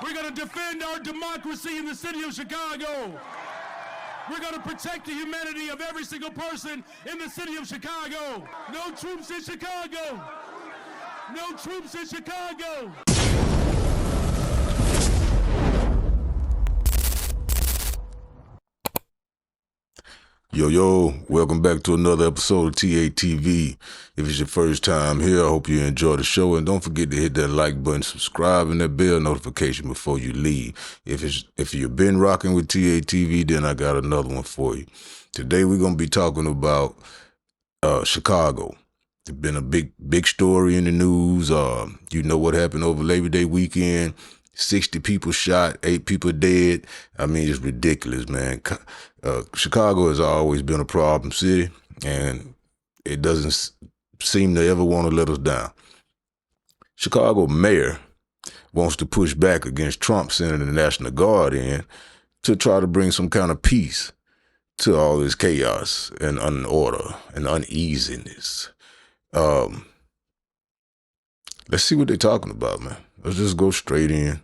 We're going to defend our democracy in the city of Chicago. We're going to protect the humanity of every single person in the city of Chicago. No troops in Chicago. No troops in Chicago. Yo, welcome back to another episode of TATV. If it's your first time here, I hope you enjoy the show, and don't forget to hit that like button, subscribe, and that bell notification before you leave. If you've been rocking with TATV, then I got another one for you. Today we're gonna be talking about Chicago. It's been a big story in the news. You know what happened over Labor Day weekend. 60 people shot, 8 people dead. I mean, it's ridiculous, man. Chicago has always been a problem city, and it doesn't seem to ever want to let us down. Chicago mayor wants to push back against Trump sending the National Guard in to try to bring some kind of peace to all this chaos and unorder and uneasiness. Let's see what they're talking about, man. Let's just go straight in,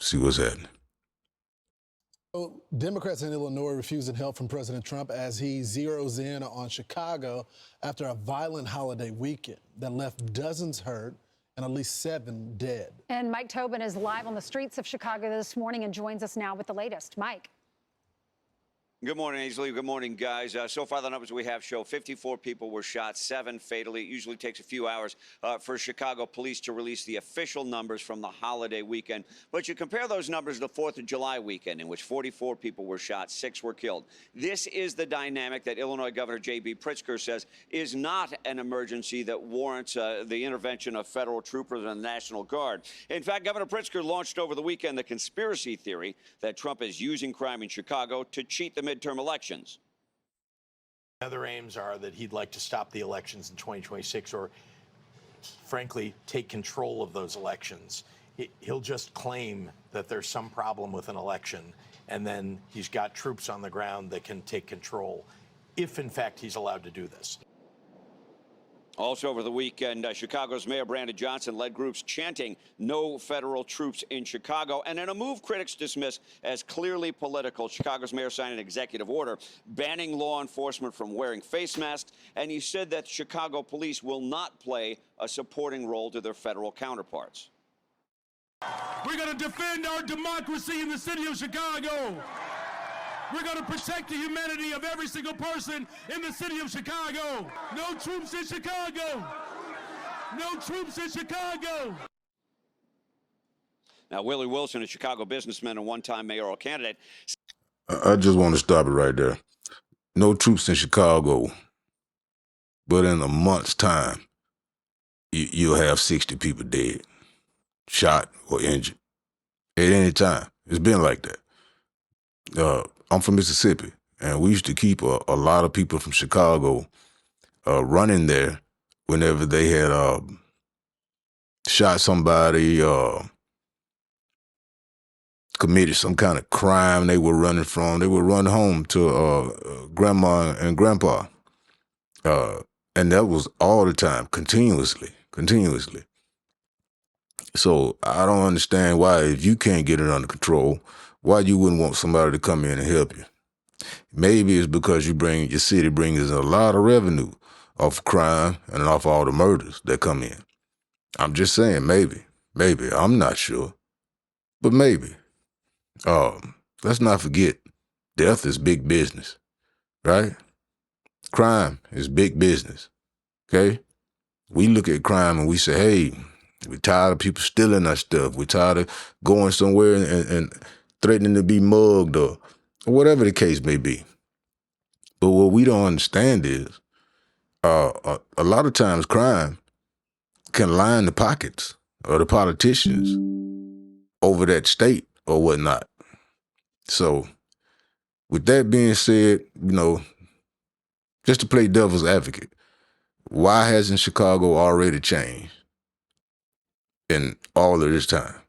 see what's happening. Democrats in Illinois refusing help from President Trump as he zeroes in on Chicago after a violent holiday weekend that left dozens hurt and at least 7 dead. And Mike Tobin is live on the streets of Chicago this morning and joins us now with the latest. Mike. Good morning, Ainsley. Good morning, guys. So far, the numbers we have show 54 people were shot, 7 fatally. It usually takes a few hours for Chicago police to release the official numbers from the holiday weekend. But you compare those numbers to the 4th of July weekend, in which 44 people were shot, 6 were killed. This is the dynamic that Illinois Governor J.B. Pritzker says is not an emergency that warrants the intervention of federal troopers and the National Guard. In fact, Governor Pritzker launched over the weekend the conspiracy theory that Trump is using crime in Chicago to cheat the midterm elections. Other aims are that he'd like to stop the elections in 2026 or, frankly, take control of those elections. He'll just claim that there's some problem with an election, and then he's got troops on the ground that can take control, if, in fact, he's allowed to do this. Also over the weekend, Chicago's Mayor Brandon Johnson led groups chanting no federal troops in Chicago. And in a move critics dismiss as clearly political, Chicago's mayor signed an executive order banning law enforcement from wearing face masks. And he said that Chicago police will not play a supporting role to their federal counterparts. We're going to defend our democracy in the city of Chicago. We're going to protect the humanity of every single person in the city of Chicago. No troops in Chicago. No troops in Chicago. Now, Willie Wilson, a Chicago businessman and one-time mayoral candidate. I just want to stop it right there. No troops in Chicago, but in a month's time, you'll have 60 people dead, shot or injured at any time. It's been like that. I'm from Mississippi, and we used to keep a lot of people from Chicago running there whenever they had shot somebody, committed some kind of crime they were running from. They would run home to grandma and grandpa, and that was all the time, continuously. So I don't understand why, if you can't get it under control, why you wouldn't want somebody to come in and help you. Maybe it's because your city brings in a lot of revenue off crime and off all the murders that come in. I'm just saying, maybe. I'm not sure, but maybe. Let's not forget, death is big business, right? Crime is big business, okay? We look at crime and we say, hey, we're tired of people stealing our stuff. We're tired of going somewhere and threatening to be mugged or whatever the case may be. But what we don't understand is a lot of times crime can line the pockets of the politicians over that state or whatnot. So with that being said, just to play devil's advocate, why hasn't Chicago already changed in all of this time?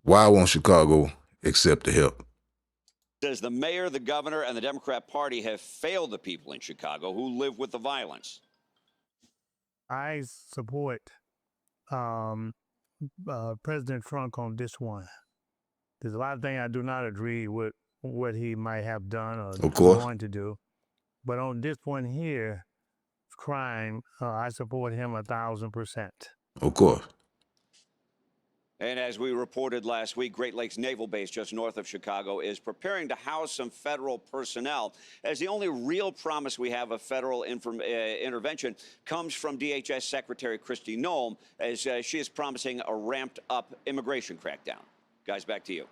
Why won't Chicago accept the help? Says the mayor, the governor, and the Democrat Party have failed the people in Chicago who live with the violence. I support President Trump on this one. There's a lot of things I do not agree with what he might have done or Of course. going to do. But on this one here, crime, I support him 1,000%. Of course. And as we reported last week, Great Lakes Naval Base just north of Chicago is preparing to house some federal personnel, as the only real promise we have of federal intervention comes from DHS Secretary Kristi Noem, as she is promising a ramped-up immigration crackdown. Guys, back to you.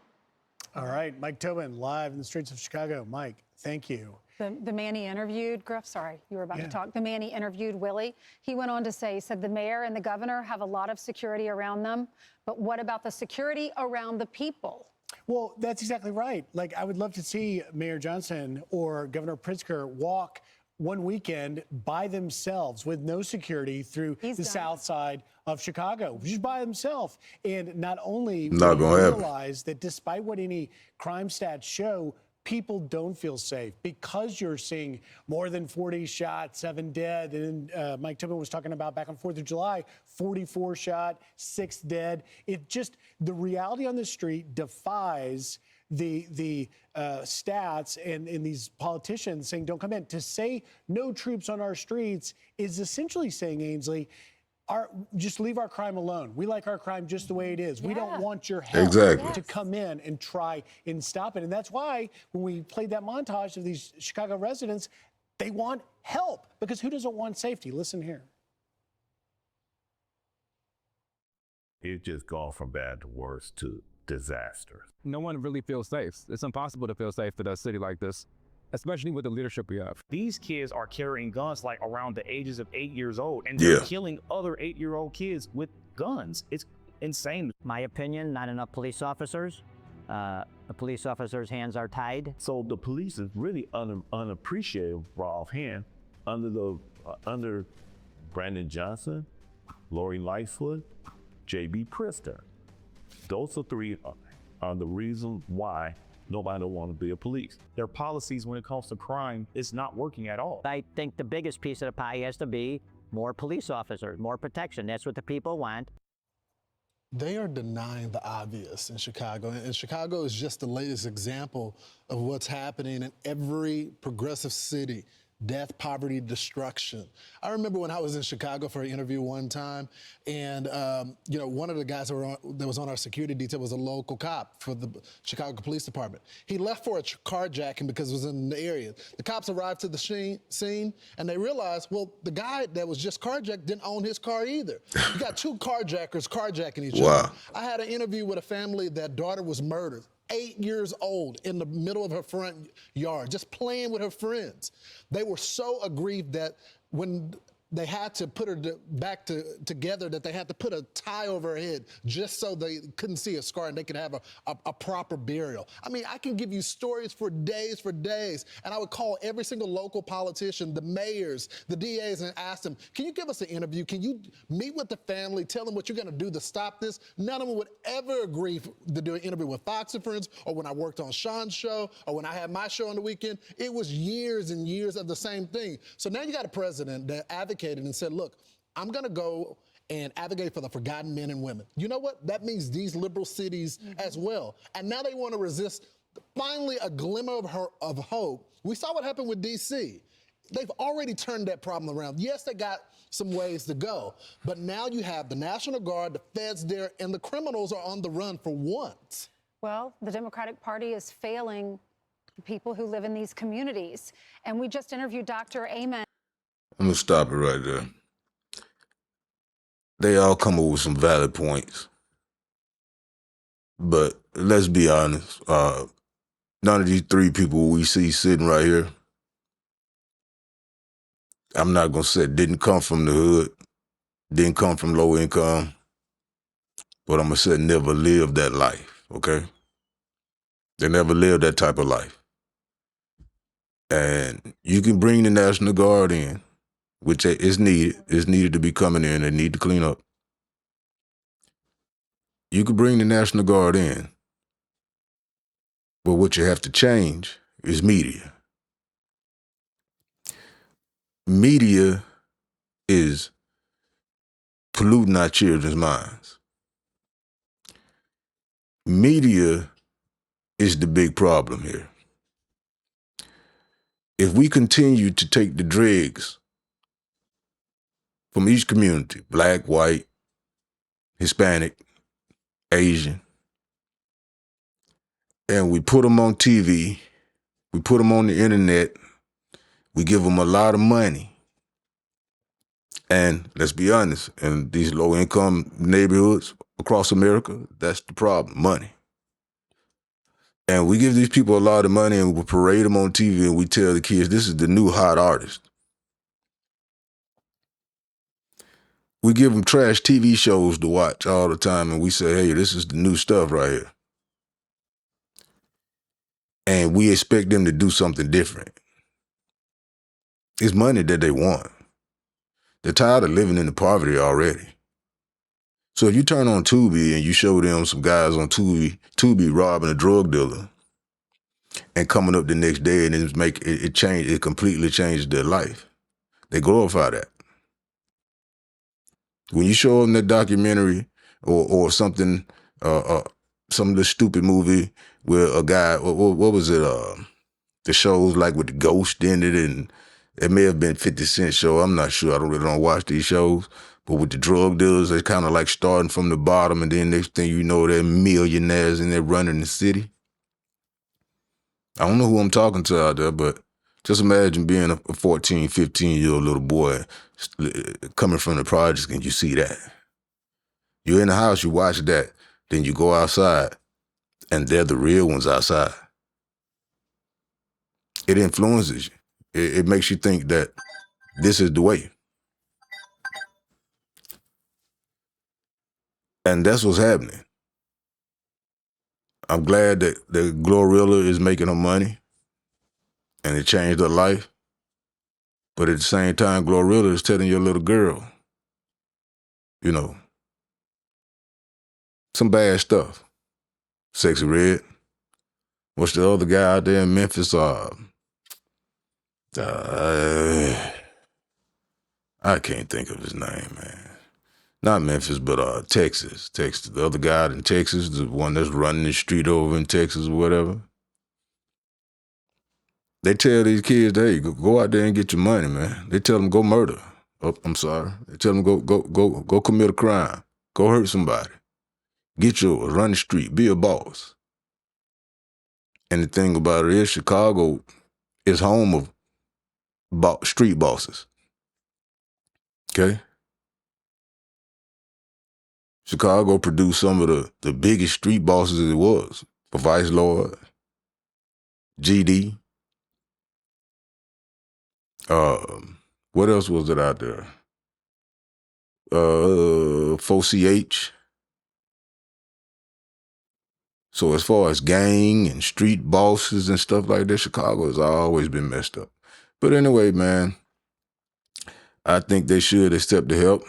All right, Mike Tobin, live in the streets of Chicago. Mike, thank you. The man he interviewed, Griff, sorry, you were about to talk. The man he interviewed, Willie, he went on to say, he said the mayor and the governor have a lot of security around them, but what about the security around the people? Well, that's exactly right. Like, I would love to see Mayor Johnson or Governor Pritzker walk one weekend by themselves with no security through the south side of Chicago, just by himself. And not only realize that despite what any crime stats show, people don't feel safe because you're seeing more than 40 shot, 7 dead. And Mike Tobin was talking about back on 4th of July, 44 shot, 6 dead. It just, the reality on the street defies the stats and these politicians saying don't come in. To say no troops on our streets is essentially saying, Ainsley, just leave our crime alone. We like our crime just the way it is. We don't want your help to come in and try and stop it. And that's why when we played that montage of these Chicago residents, they want help, because who doesn't want safety? Listen here. It's just gone from bad to worse to disaster. No one really feels safe. It's impossible to feel safe in a city like this, especially with the leadership we have. These kids are carrying guns like around the ages of 8 years old, and they're killing other 8-year-old kids with guns. It's insane. My opinion, not enough police officers. The police officers' hands are tied. So the police is really unappreciated raw offhand under Brandon Johnson, Lori Lightfoot, J.B. Pritzker. Those are 3 are the reason why nobody want to be a police. Their policies when it comes to crime is not working at all. I think the biggest piece of the pie has to be more police officers, more protection. That's what the people want. They are denying the obvious in Chicago. And Chicago is just the latest example of what's happening in every progressive city. Death, poverty, destruction. I remember when I was in Chicago for an interview one time, and one of the guys that was on our security detail was a local cop for the Chicago Police Department. He left for a carjacking because it was in the area. The cops arrived to the scene, and they realized, well, the guy that was just carjacked didn't own his car either. You got 2 carjackers carjacking each other. I had an interview with a family that daughter was murdered. 8 years old, in the middle of her front yard, just playing with her friends. They were so aggrieved that when they had to put her back together, that they had to put a tie over her head just so they couldn't see a scar and they could have a proper burial. I mean, I can give you stories for days, and I would call every single local politician, the mayors, the DAs, and ask them, can you give us an interview? Can you meet with the family, tell them what you're gonna do to stop this? None of them would ever agree to do an interview with Fox and Friends, or when I worked on Sean's show, or when I had my show on the weekend. It was years and years of the same thing. So now you got a president that advocated and said, look, I'm going to go and advocate for the forgotten men and women. You know what? That means these liberal cities as well. And now they want to resist finally a glimmer of hope. We saw what happened with D.C. They've already turned that problem around. Yes, they got some ways to go, but now you have the National Guard, the feds there, and the criminals are on the run for once. Well, the Democratic Party is failing people who live in these communities. And we just interviewed Dr. Amen. I'm going to stop it right there. They all come up with some valid points. But let's be honest, none of these 3 people we see sitting right here, I'm not going to say didn't come from the hood, didn't come from low income, but I'm going to say never lived that life, okay? They never lived that type of life. And you can bring the National Guard in, which is needed. It's needed to be coming in. They need to clean up. You can bring the National Guard in, but what you have to change is media. Media is polluting our children's minds. media is the big problem here. If we continue to take the dregs from each community, black, white, Hispanic, Asian, and we put them on TV, we put them on the internet, we give them a lot of money. And let's be honest, in these low-income neighborhoods across America, that's the problem, money. And we give these people a lot of money and we parade them on TV and we tell the kids, this is the new hot artist. We give them trash TV shows to watch all the time and we say, hey, this is the new stuff right here. And we expect them to do something different. It's money that they want. They're tired of living in the poverty already. So if you turn on Tubi and you show them some guys on Tubi robbing a drug dealer and coming up the next day and it completely changes their life. They glorify that. When you show them that documentary or something, some of the stupid movie where a guy, what was it? The shows like with the ghost in it, and it may have been 50 Cent show. I'm not sure. I don't watch these shows. But with the drug dealers, they're kind of like starting from the bottom, and then next thing you know, they're millionaires and they're running the city. I don't know who I'm talking to out there, but just imagine being a 14, 15-year-old little boy coming from the projects and you see that. You're in the house, you watch that, then you go outside, and they're the real ones outside. It influences you. It makes you think that this is the way. And that's what's happening. I'm glad that Glorilla is making her money and it changed her life. But at the same time, Glorilla is telling your little girl, you know, some bad stuff. Sexy Red. What's the other guy out there in Memphis? I can't think of his name, man. Not Memphis, but Texas. The other guy out in Texas, the one that's running the street over in Texas or whatever. They tell these kids, hey, go out there and get your money, man. They tell them go murder. Oh, I'm sorry. They tell them go commit a crime. Go hurt somebody. Get yours, run the street, be a boss. And the thing about it is Chicago is home of street bosses. Okay? Chicago produced some of the biggest street bosses it was. For Vice Lord, GD. What else was it out there? 4CH. So as far as gang and street bosses and stuff like that, Chicago has always been messed up. But anyway, man, I think they should accept the help.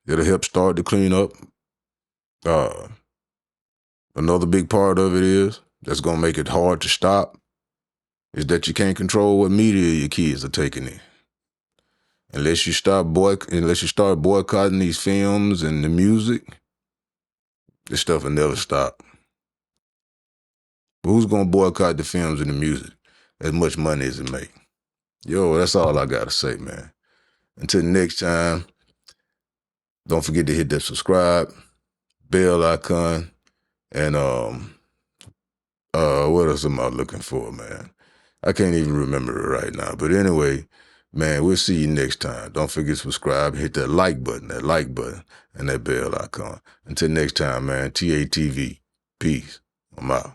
It'll help start to clean up. Another big part of it is, that's going to make it hard to stop, is that you can't control what media your kids are taking in. Unless you start boycotting these films and the music, this stuff will never stop. But who's going to boycott the films and the music? As much money as it make. Yo, that's all I got to say, man. Until next time, don't forget to hit that subscribe, bell icon, and what else am I looking for, man? I can't even remember it right now. But anyway, man, we'll see you next time. Don't forget to subscribe, hit that like button, and that bell icon. Until next time, man, TATV. Peace. I'm out.